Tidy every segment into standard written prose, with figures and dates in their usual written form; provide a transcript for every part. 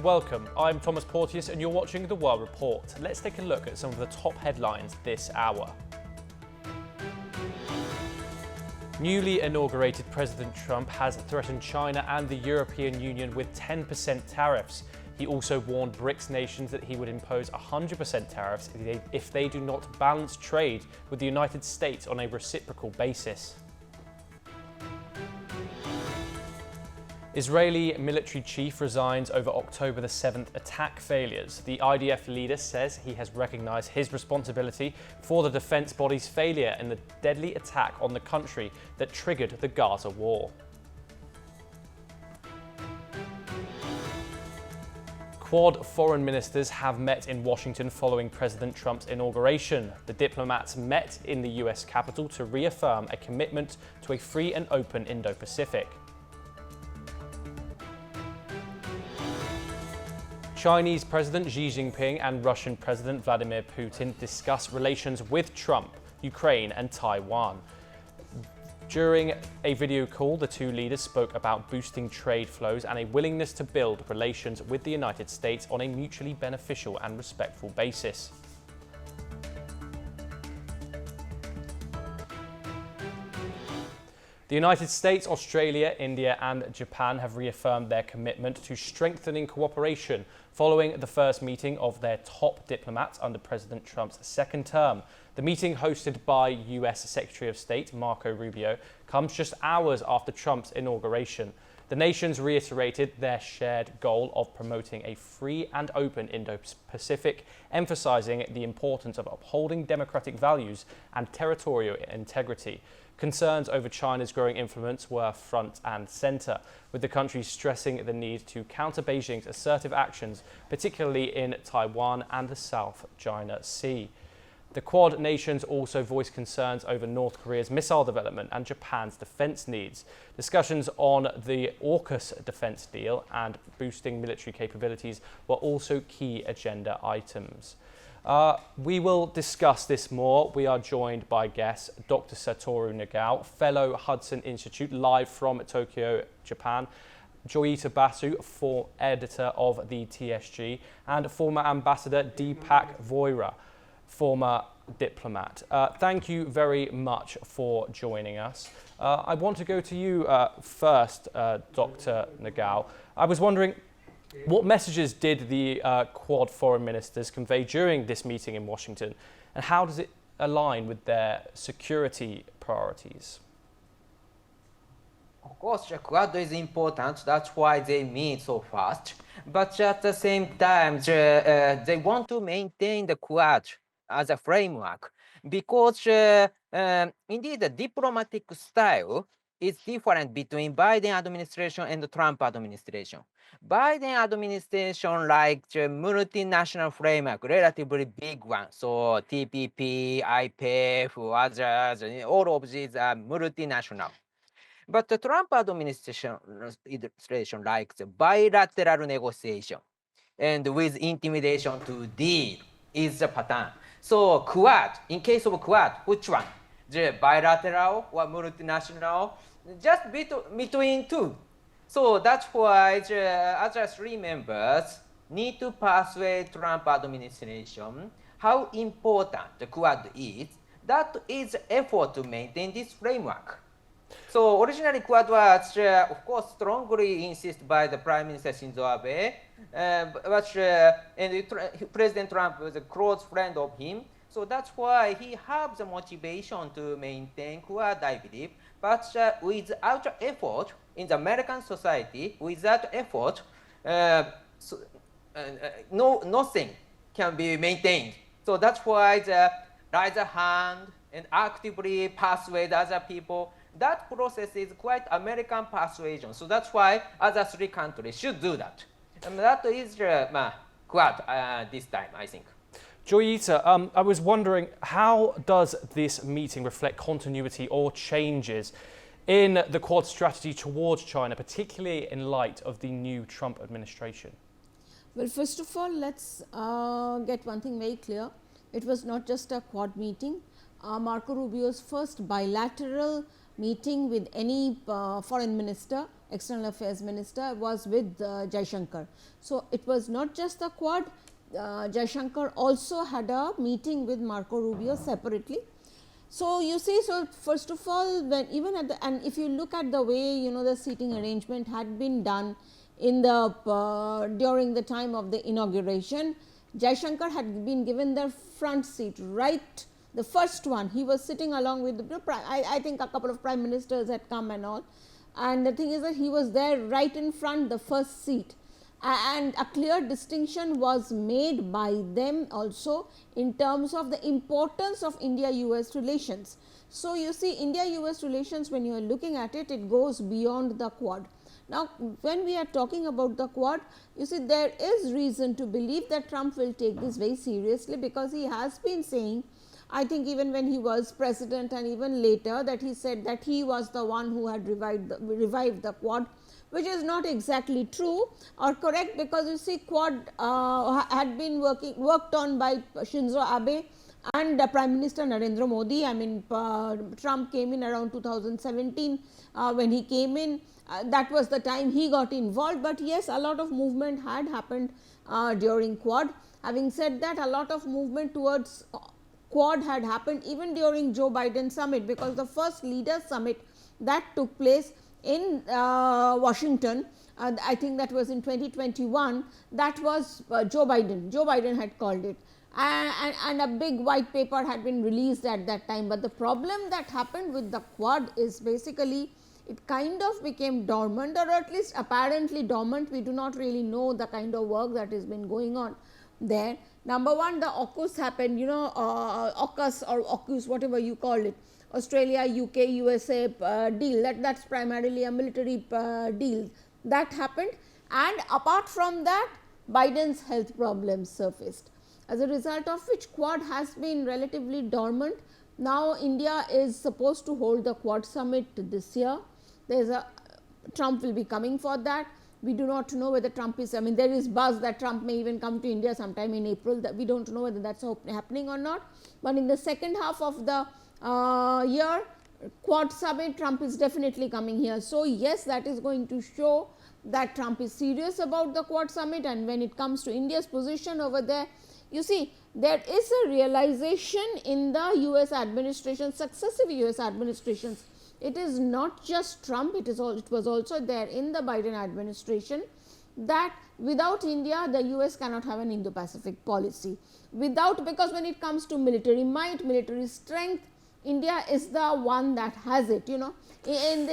welcome. I'm Thomas Porteous and you're watching The World Report. Let's take a look at some of the top headlines this hour. Newly inaugurated President Trump has threatened China and the European Union with 10% tariffs. He also warned BRICS nations that he would impose 100% tariffs if they do not balance trade with the United States on a reciprocal basis. Israeli military chief resigns over October the 7th attack failures. The IDF leader says he has recognized his responsibility for the defense body's failure in the deadly attack on the country that triggered the Gaza war. Quad foreign ministers have met in Washington following President Trump's inauguration. The diplomats met in the US Capitol to reaffirm a commitment to a free and open Indo-Pacific. Chinese President Xi Jinping and Russian President Vladimir Putin discuss relations with Trump, Ukraine and Taiwan. During a video call, the two leaders spoke about boosting trade flows and a willingness to build relations with the United States on a mutually beneficial and respectful basis. The United States, Australia, India and Japan have reaffirmed their commitment to strengthening cooperation following the first meeting of their top diplomats under President Trump's second term. The meeting, hosted by US Secretary of State Marco Rubio, comes just hours after Trump's inauguration. The nations reiterated their shared goal of promoting a free and open Indo-Pacific, emphasizing the importance of upholding democratic values and territorial integrity. Concerns over China's growing influence were front and center, with the country stressing the need to counter Beijing's assertive actions, particularly in Taiwan and the South China Sea. The Quad nations also voiced concerns over North Korea's missile development and Japan's defense needs. Discussions on the AUKUS defense deal and boosting military capabilities were also key agenda items. We will discuss this more. We are joined by guests Dr. Satoru Nagao, Fellow Hudson Institute, live from Tokyo, Japan, Joyita Basu, editor of the TSG, and former Ambassador Deepak Voira, former diplomat. Thank you very much for joining us. I want to go to you first, Dr. Nagao. I was wondering, what messages did the Quad foreign ministers convey during this meeting in Washington, and how does it align with their security priorities? Of course, the Quad is important. That's why they meet so fast. But at the same time, they want to maintain the Quad as a framework because indeed the diplomatic style is different between Biden administration and the Trump administration. Biden administration likes the multinational framework, relatively big one. So TPP, IPEF, others, all of these are multinational. But the Trump administration likes bilateral negotiation and with intimidation to deal is the pattern. So Quad, in case of Quad, which one? The bilateral or multinational? Just between two. So that's why the other three members need to persuade Trump administration how important the Quad is. That is effort to maintain this framework. So originally Quad was, of course, strongly insisted by the Prime Minister Shinzo Abe, and President Trump was a close friend of him. So that's why he has the motivation to maintain Quad, I believe. But without effort in the American society, without effort, nothing can be maintained. So that's why the raise a hand and actively persuade other people. That process is quite American persuasion. So that's why other three countries should do that. And that is Quad this time, I think. Joyita, I was wondering, how does this meeting reflect continuity or changes in the Quad strategy towards China, particularly in light of the new Trump administration? Well, first of all, let's get one thing very clear. It was not just a Quad meeting. Marco Rubio's first bilateral meeting with any foreign minister External Affairs Minister, was with Jaishankar. So, it was not just the Quad, Jaishankar also had a meeting with Marco Rubio separately. So, you see, so first of all, when even at the, and if you look at the way the seating arrangement had been done in the during the time of the inauguration, Jaishankar had been given the front seat, right, the first one. He was sitting along with the I think a couple of prime ministers had come and all, and the thing is that he was there right in front, the first seat, and a clear distinction was made by them also in terms of the importance of India-US relations. So, you see, India-US relations, when you are looking at it, it goes beyond the Quad. Now, when we are talking about the Quad, you see, there is reason to believe that Trump will take this very seriously, because he has been saying, I think even when he was president and even later, that he said that he was the one who had revived the Quad, which is not exactly true or correct, because you see, Quad had been worked on by Shinzo Abe and Prime Minister Narendra Modi. I mean, Trump came in around 2017. When he came in, that was the time he got involved, but yes, a lot of movement had happened during Quad. Having said that, a lot of movement towards Quad had happened even during Joe Biden summit, because the first leaders summit that took place in Washington, I think that was in 2021, that was Joe Biden had called it, and a big white paper had been released at that time. But the problem that happened with the Quad is basically it kind of became dormant, or at least apparently dormant. We do not really know the kind of work that has been going on there. Number one, the AUKUS happened, AUKUS or AUKUS, whatever you call it, Australia, UK, USA deal, that's primarily a military deal that happened, and apart from that, Biden's health problems surfaced, as a result of which Quad has been relatively dormant. Now, India is supposed to hold the Quad summit this year. Trump will be coming for that. We do not know whether Trump is, I mean, there is buzz that Trump may even come to India sometime in April, that we do not know whether that is happening or not. But in the second half of the year, Quad summit, Trump is definitely coming here. So, yes, that is going to show that Trump is serious about the Quad summit, and when it comes to India's position over there, you see, there is a realization in the US administration, successive US administrations. It is not just Trump, it was also there in the Biden administration, that without India, the US cannot have an Indo-Pacific policy. Because when it comes to military might, military strength, India is the one that has it, in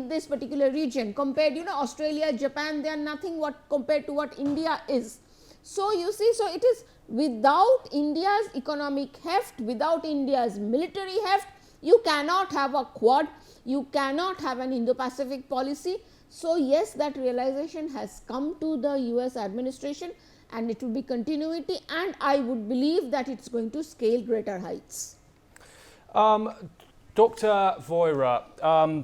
this particular region. Compared, Australia, Japan, they are nothing compared to what India is. So, you see, so it is without India's economic heft, without India's military heft, you cannot have a Quad, you cannot have an Indo-Pacific policy. So, yes, that realization has come to the US administration, and it will be continuity, and I would believe that it is going to scale greater heights. Dr. Voira, I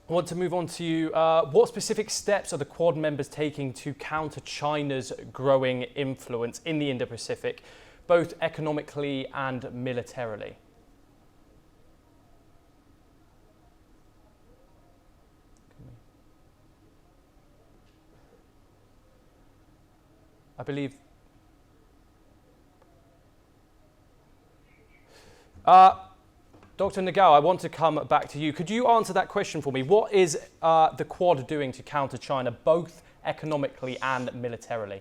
want to move on to you. What specific steps are the Quad members taking to counter China's growing influence in the Indo-Pacific, both economically and militarily? I believe. Dr. Nagao, I want to come back to you. Could you answer that question for me? What is the Quad doing to counter China, both economically and militarily?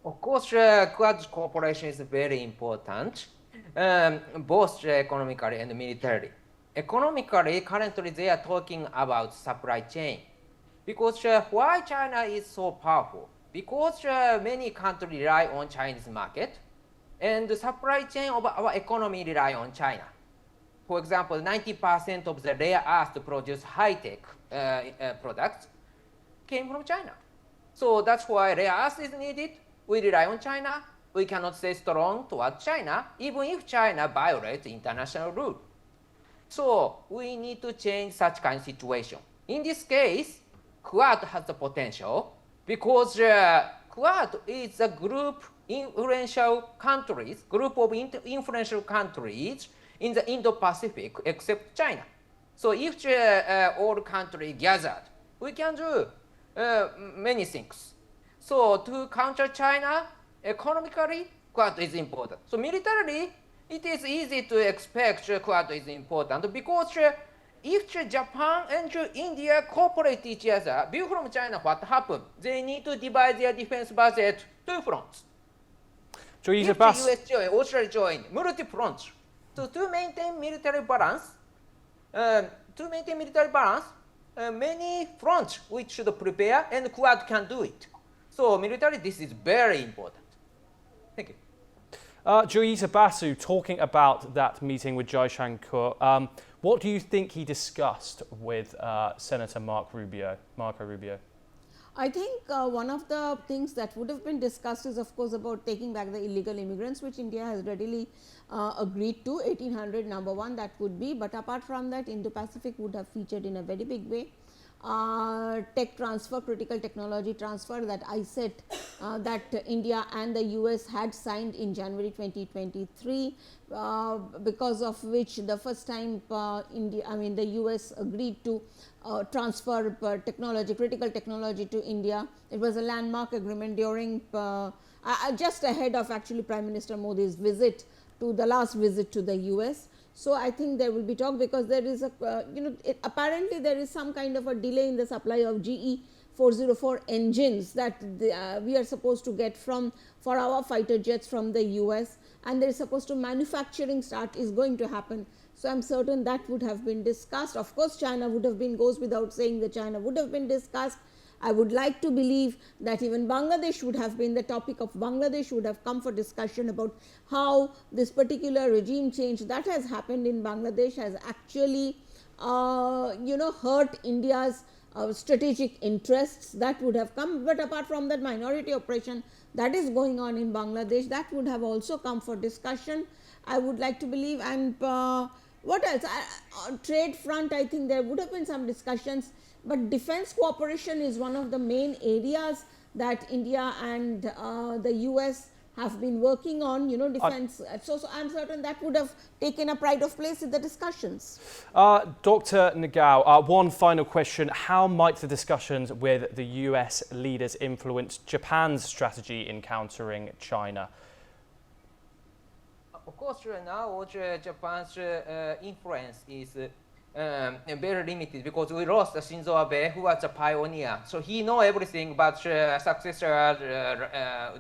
Of course, Quad cooperation is very important, both economically and militarily. Economically, currently they are talking about supply chain. Because why China is so powerful? Because many countries rely on Chinese market, and the supply chain of our economy rely on China. For example, 90% of the rare earth to produce high-tech products came from China. So that's why rare earth is needed. We rely on China. We cannot stay strong towards China, even if China violates international rule. So we need to change such kind of situation. In this case, Quad has the potential because Quad is a group of influential countries in the Indo-Pacific except China. So if all countries gathered, we can do many things. So to counter China, economically, Quad is important. So militarily, it is easy to expect Quad is important because if Japan and India cooperate each other, view from China what happened? They need to divide their defense budget two fronts. If the US join, Australia join, multi-front. So to maintain military balance, many fronts which should prepare, and Quad can do it. So military, this is very important. Thank you. Joyita Basu, talking about that meeting with Jaishankar, what do you think he discussed with Senator Marco Rubio? I think one of the things that would have been discussed is, of course, about taking back the illegal immigrants, which India has readily agreed to. 1800 number one, that would be, but apart from that, Indo-Pacific would have featured in a very big way. Tech transfer, critical technology transfer, that I said that India and the US had signed in January 2023, because of which the first time the US agreed to transfer technology, critical technology to India. It was a landmark agreement during just ahead of actually Prime Minister Modi's visit to the last visit to the US. So I think there will be talk, because there is a apparently there is some kind of a delay in the supply of GE 404 engines that we are supposed to get for our fighter jets from the US, and there is supposed to manufacturing start is going to happen. So I am certain that would have been discussed. Of course, China would have been, goes without saying that China would have been discussed. I would like to believe that even Bangladesh would have been, the topic of Bangladesh would have come for discussion about how this particular regime change that has happened in Bangladesh has actually hurt India's strategic interests. That would have come, but apart from that, minority oppression that is going on in Bangladesh, that would have also come for discussion, I would like to believe. And what else? On trade front, I think there would have been some discussions, but defense cooperation is one of the main areas that India and the US have been working on, defense. So I'm certain that would have taken a pride of place in the discussions. Dr. Nagao, one final question. How might the discussions with the US leaders influence Japan's strategy in countering China? Of course, now Japan's influence is very limited, because we lost Shinzo Abe, who was a pioneer. So he knows everything, but successors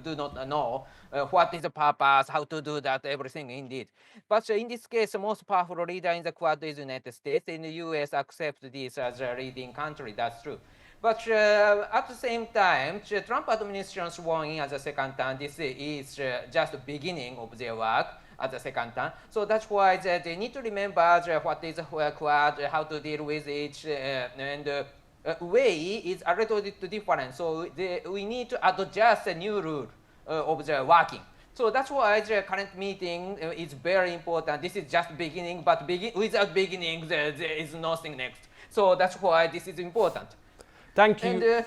do not know what is the purpose, how to do that, everything indeed. But in this case, the most powerful leader in the Quad is the United States, and the US accepts this as a leading country. That's true. But at the same time, the Trump administration sworn in as a second term. This is just the beginning of their work at the second term. So that's why they need to remember what is Quad, how to deal with it, and way is a little bit different. So we need to adjust a new rule of the working. So that's why the current meeting is very important. This is just beginning, but without beginning, there is nothing next. So that's why this is important. Thank you. And,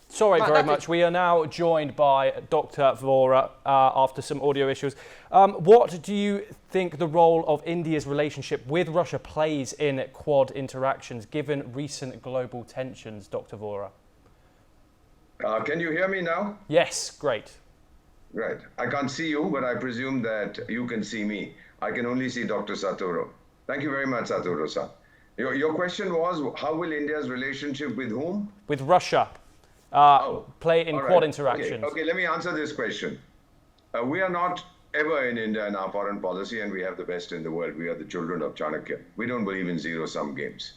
Sorry very much. We are now joined by Dr. Vora after some audio issues. What do you think the role of India's relationship with Russia plays in Quad interactions, given recent global tensions, Dr. Vora? Can you hear me now? Yes, great. Right. I can't see you, but I presume that you can see me. I can only see Dr. Satoru. Thank you very much, Satoru-san. Your question was, how will India's relationship with whom? With Russia play in Quad interactions? Okay, let me answer this question. We are not ever in India in our foreign policy, and we have the best in the world. We are the children of Chanakya. We don't believe in zero-sum games.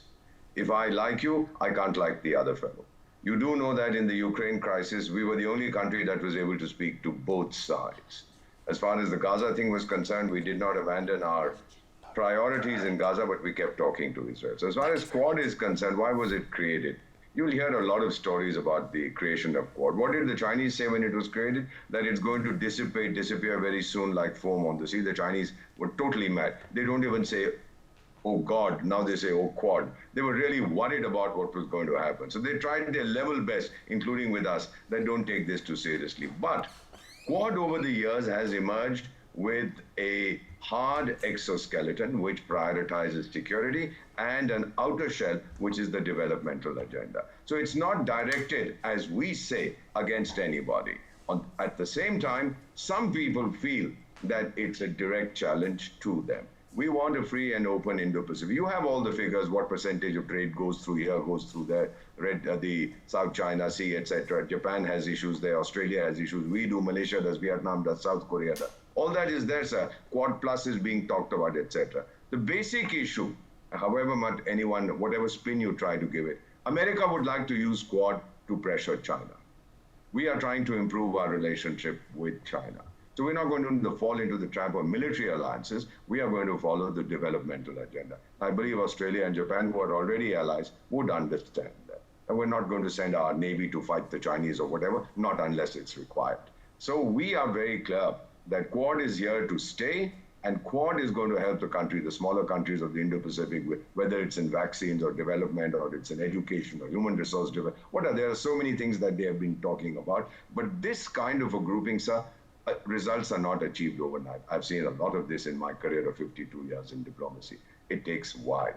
If I like you, I can't like the other fellow. You do know that in the Ukraine crisis, we were the only country that was able to speak to both sides. As far as the Gaza thing was concerned, we did not abandon our priorities in Gaza, but we kept talking to Israel. So as far as Quad is concerned, why was it created? You'll hear a lot of stories about the creation of Quad. What did the Chinese say when it was created? That it's going to disappear very soon like foam on the sea. The Chinese were totally mad. They don't even say, oh God, now they say, oh Quad. They were really worried about what was going to happen. So they tried their level best, including with us, that don't take this too seriously. But Quad over the years has emerged with a hard exoskeleton which prioritizes security and an outer shell which is the developmental agenda. So it's not directed, as we say, against anybody. At the same time, some people feel that it's a direct challenge to them. We want a free and open Indo-Pacific. You have all the figures, what percentage of trade goes through here, goes through there, the South China Sea, etc. Japan has issues there, Australia has issues, we do, Malaysia does, Vietnam does, South Korea does. All that is there, sir. Quad Plus is being talked about, etc. The basic issue, however much anyone, whatever spin you try to give it, America would like to use Quad to pressure China. We are trying to improve our relationship with China. So we're not going to fall into the trap of military alliances. We are going to follow the developmental agenda. I believe Australia and Japan, who are already allies, would understand that. And we're not going to send our Navy to fight the Chinese or whatever, not unless it's required. So we are very clear that Quad is here to stay, and Quad is going to help the smaller countries of the Indo-Pacific, whether it's in vaccines or development, or it's in education or human resource development. There are so many things that they have been talking about. But this kind of a grouping, sir, results are not achieved overnight. I've seen a lot of this in my career of 52 years in diplomacy. It takes a while.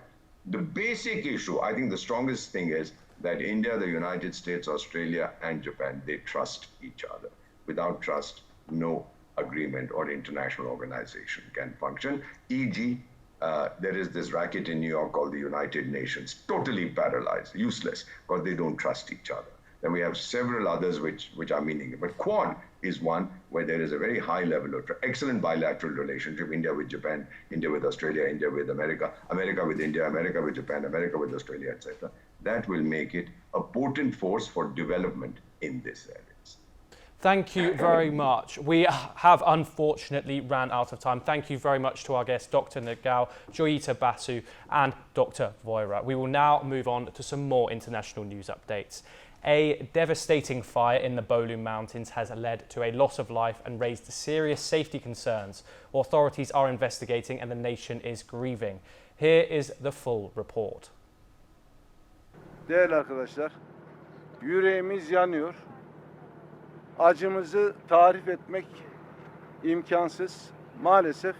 The basic issue, I think the strongest thing is that India, the United States, Australia, and Japan, they trust each other. Without trust, no agreement or international organization can function. E.g., there is this racket in New York called the United Nations, totally paralyzed, useless, because they don't trust each other. Then we have several others which are meaningful. But Quad is one where there is a very high level of excellent bilateral relationship, India with Japan, India with Australia, India with America, America with India, America with Japan, America with Australia, etc. That will make it a potent force for development in this area. Thank you very much. We have unfortunately ran out of time. Thank you very much to our guests, Dr. Nagao, Joyita Basu, and Dr. Voira. We will now move on to some more international news updates. A devastating fire in the Bolu Mountains has led to a loss of life and raised serious safety concerns. Authorities are investigating and the nation is grieving. Here is the full report. Değerli arkadaşlar, yüreğimiz yanıyor. Acımızı tarif etmek imkansız. Maalesef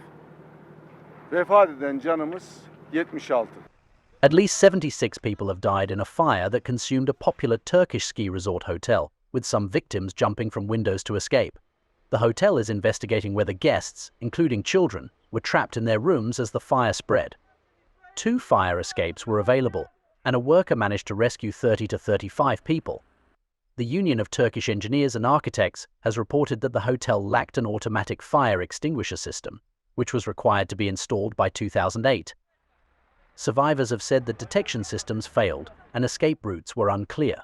vefat eden canımız 76. At least 76 people have died in a fire that consumed a popular Turkish ski resort hotel, with some victims jumping from windows to escape. The hotel is investigating whether guests, including children, were trapped in their rooms as the fire spread. 2 fire escapes were available, and a worker managed to rescue 30 to 35 people. The Union of Turkish Engineers and Architects has reported that the hotel lacked an automatic fire extinguisher system, which was required to be installed by 2008. Survivors have said that detection systems failed and escape routes were unclear.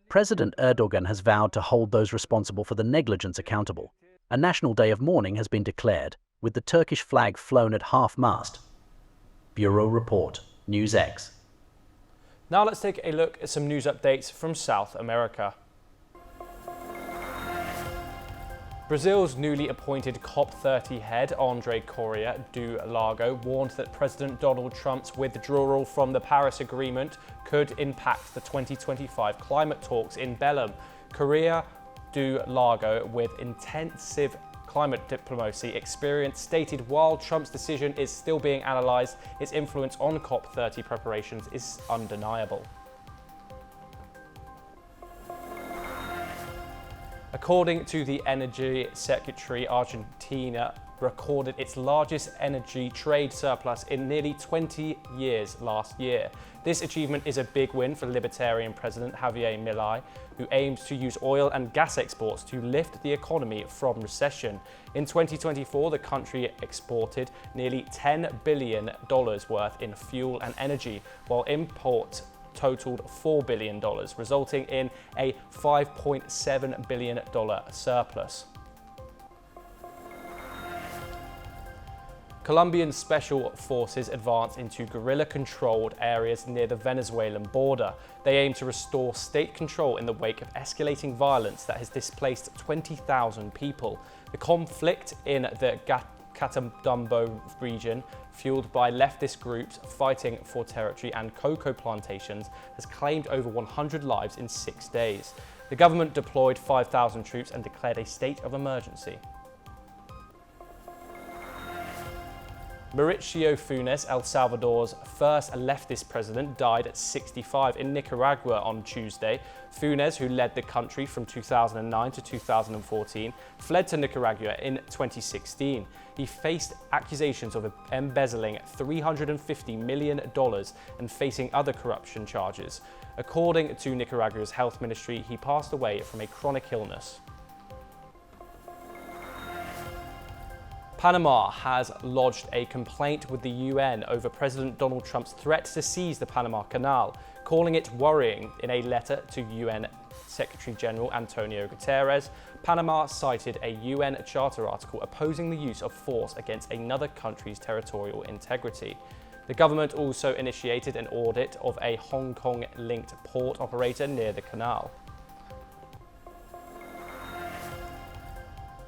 President Erdogan has vowed to hold those responsible for the negligence accountable. A national day of mourning has been declared, with the Turkish flag flown at half-mast. Bureau Report, NewsX. Now let's take a look at some news updates from South America. Brazil's newly appointed COP30 head, André Correa do Lago, warned that President Donald Trump's withdrawal from the Paris Agreement could impact the 2025 climate talks in Belém. Correa do Lago, with intensive climate diplomacy experience, stated while Trump's decision is still being analysed, its influence on COP30 preparations is undeniable. According to the Energy Secretary, Argentina recorded its largest energy trade surplus in nearly 20 years last year. This achievement is a big win for Libertarian President Javier Milei, who aims to use oil and gas exports to lift the economy from recession. In 2024, the country exported nearly $10 billion worth in fuel and energy, while imports totaled $4 billion, resulting in a $5.7 billion surplus. Colombian special forces advance into guerrilla-controlled areas near the Venezuelan border. They aim to restore state control in the wake of escalating violence that has displaced 20,000 people. The conflict in the Catatumbo region, fueled by leftist groups fighting for territory and cocoa plantations, has claimed over 100 lives in 6 days. The government deployed 5,000 troops and declared a state of emergency. Mauricio Funes, El Salvador's first leftist president, died at 65 in Nicaragua on Tuesday. Funes, who led the country from 2009 to 2014, fled to Nicaragua in 2016. He faced accusations of embezzling $350 million and facing other corruption charges. According to Nicaragua's health ministry, he passed away from a chronic illness. Panama has lodged a complaint with the UN over President Donald Trump's threat to seize the Panama Canal, calling it worrying. In a letter to UN Secretary General Antonio Guterres, Panama cited a UN Charter article opposing the use of force against another country's territorial integrity. The government also initiated an audit of a Hong Kong-linked port operator near the canal.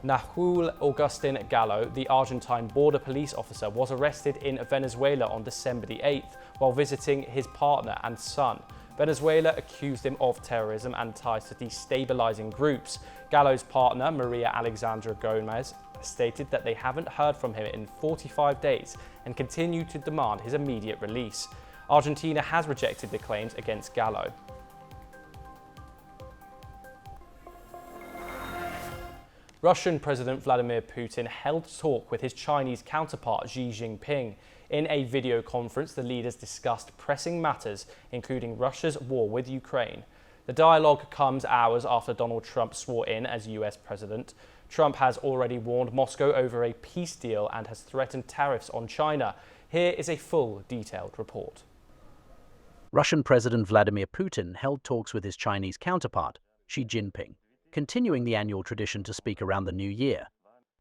Nahuel Agustin Gallo, the Argentine border police officer, was arrested in Venezuela on December the 8th while visiting his partner and son. Venezuela accused him of terrorism and ties to destabilizing groups. Gallo's partner, Maria Alexandra Gomez, stated that they haven't heard from him in 45 days and continue to demand his immediate release. Argentina has rejected the claims against Gallo. Russian President Vladimir Putin held talk with his Chinese counterpart Xi Jinping. In a video conference, the leaders discussed pressing matters, including Russia's war with Ukraine. The dialogue comes hours after Donald Trump swore in as US president. Trump has already warned Moscow over a peace deal and has threatened tariffs on China. Here is a full, detailed report. Russian President Vladimir Putin held talks with his Chinese counterpart, Xi Jinping, continuing the annual tradition to speak around the new year.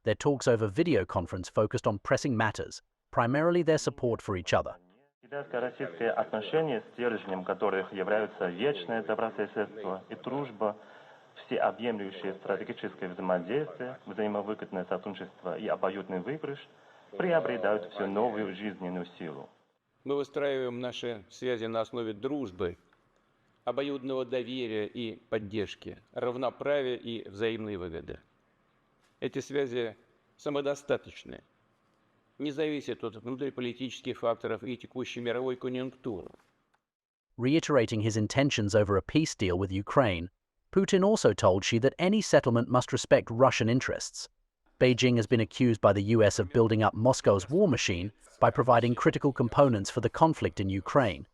Their talks over video conference focused on pressing matters, primarily their support for each other. Китайско-российские отношения, стержнем которых являются вечное добрососедство и дружба, всеобъемлющее стратегическое взаимодействие, взаимовыгодное сотрудничество и обоюдный выигрыш, приобретают все новую жизненную силу. Мы выстраиваем наши связи на основе дружбы, обоюдного доверия и поддержки, равноправия и взаимной выгоды. Эти связи самодостаточны, не зависят от внутриполитических факторов и текущей мировой конъюнктуры. Reiterating his intentions over a peace deal with Ukraine, Putin also told Xi that any settlement must respect Russian interests. Beijing has been accused by the US of building up Moscow's war machine by providing critical components for the conflict in Ukraine.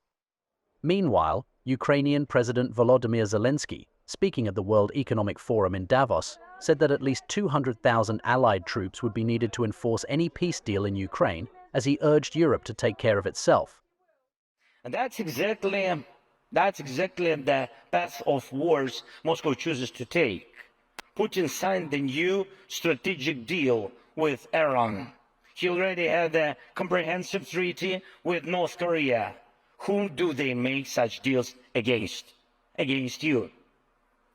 Meanwhile, Ukrainian President Volodymyr Zelensky, speaking at the World Economic Forum in Davos, said that at least 200,000 allied troops would be needed to enforce any peace deal in Ukraine, as he urged Europe to take care of itself. And that's exactly the path of wars Moscow chooses to take. Putin signed the new strategic deal with Iran. He already had a comprehensive treaty with North Korea. Whom do they make such deals against? Against you,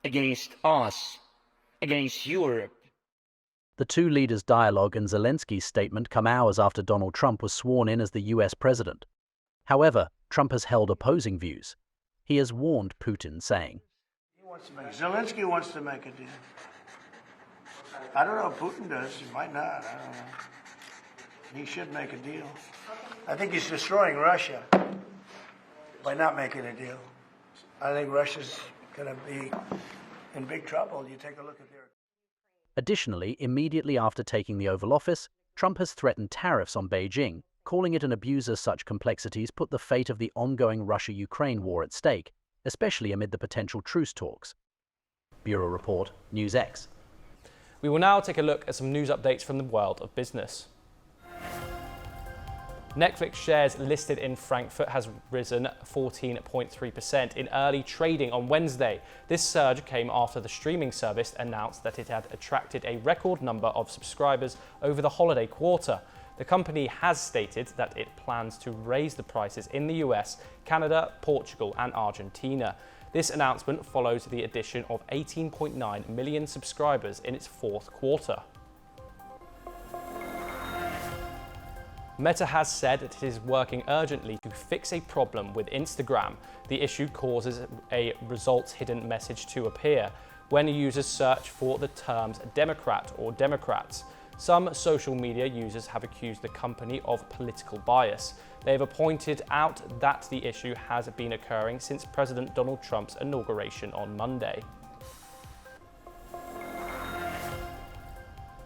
against us, against Europe. The two leaders' dialogue and Zelensky's statement come hours after Donald Trump was sworn in as the US president. However, Trump has held opposing views. He has warned Putin, saying, Zelensky wants to make a deal. I don't know if Putin does. He might not. I don't know. He should make a deal. I think he's destroying Russia by not making a deal. I think Russia's going to be in big trouble. You take a look at their... Additionally, immediately after taking the Oval Office, Trump has threatened tariffs on Beijing, calling it an abuse as such complexities put the fate of the ongoing Russia-Ukraine war at stake, especially amid the potential truce talks. Bureau Report, NewsX. We will now take a look at some news updates from the world of business. Netflix shares listed in Frankfurt has risen 14.3% in early trading on Wednesday. This surge came after the streaming service announced that it had attracted a record number of subscribers over the holiday quarter. The company has stated that it plans to raise the prices in the US, Canada, Portugal and Argentina. This announcement follows the addition of 18.9 million subscribers in its fourth quarter. Meta has said that it is working urgently to fix a problem with Instagram. The issue causes a results hidden message to appear when users search for the terms Democrat or Democrats. Some social media users have accused the company of political bias. They have pointed out that the issue has been occurring since President Donald Trump's inauguration on Monday.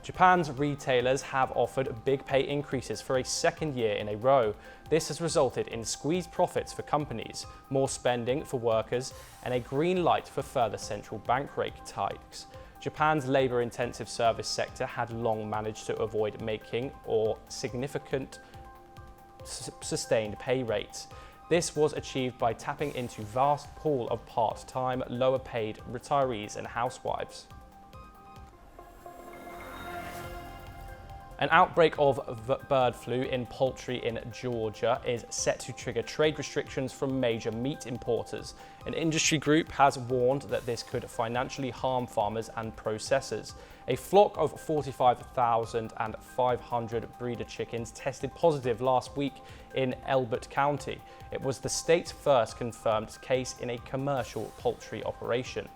Japan's retailers have offered big pay increases for a second year in a row. This has resulted in squeezed profits for companies, more spending for workers, and a green light for further central bank rate hikes. Japan's labour-intensive service sector had long managed to avoid making or significant sustained pay rates. This was achieved by tapping into vast pool of part-time, lower-paid retirees and housewives. An outbreak of bird flu in poultry in Georgia is set to trigger trade restrictions from major meat importers. An industry group has warned that this could financially harm farmers and processors. A flock of 45,500 breeder chickens tested positive last week in Elbert County. It was the state's first confirmed case in a commercial poultry operation.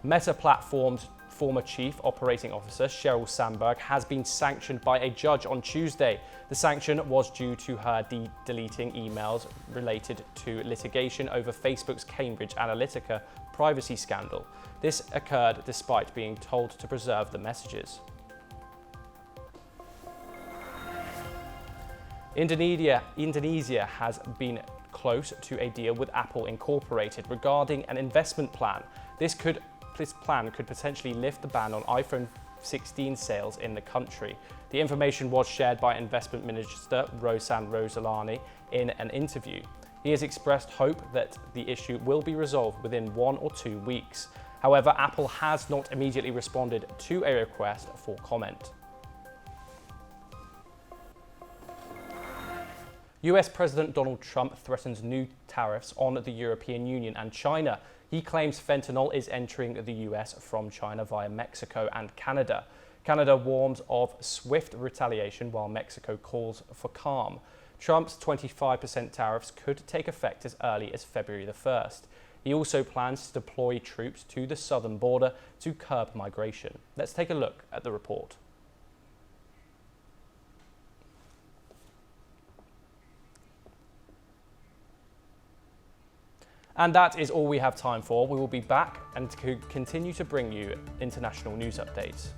Meta Platform's former Chief Operating Officer Sheryl Sandberg has been sanctioned by a judge on Tuesday. The sanction was due to her deleting emails related to litigation over Facebook's Cambridge Analytica privacy scandal. This occurred despite being told to preserve the messages. Indonesia has been close to a deal with Apple Incorporated regarding an investment plan. This plan could potentially lift the ban on iPhone 16 sales in the country. The information was shared by Investment Minister Rosan Rosalani in an interview. He has expressed hope that the issue will be resolved within 1 or 2 weeks. However, Apple has not immediately responded to a request for comment. US President Donald Trump threatens new tariffs on the European Union and China. He claims fentanyl is entering the US from China via Mexico and Canada. Canada warns of swift retaliation while Mexico calls for calm. Trump's 25% tariffs could take effect as early as February the 1st. He also plans to deploy troops to the southern border to curb migration. Let's take a look at the report. And that is all we have time for. We will be back and continue to bring you international news updates.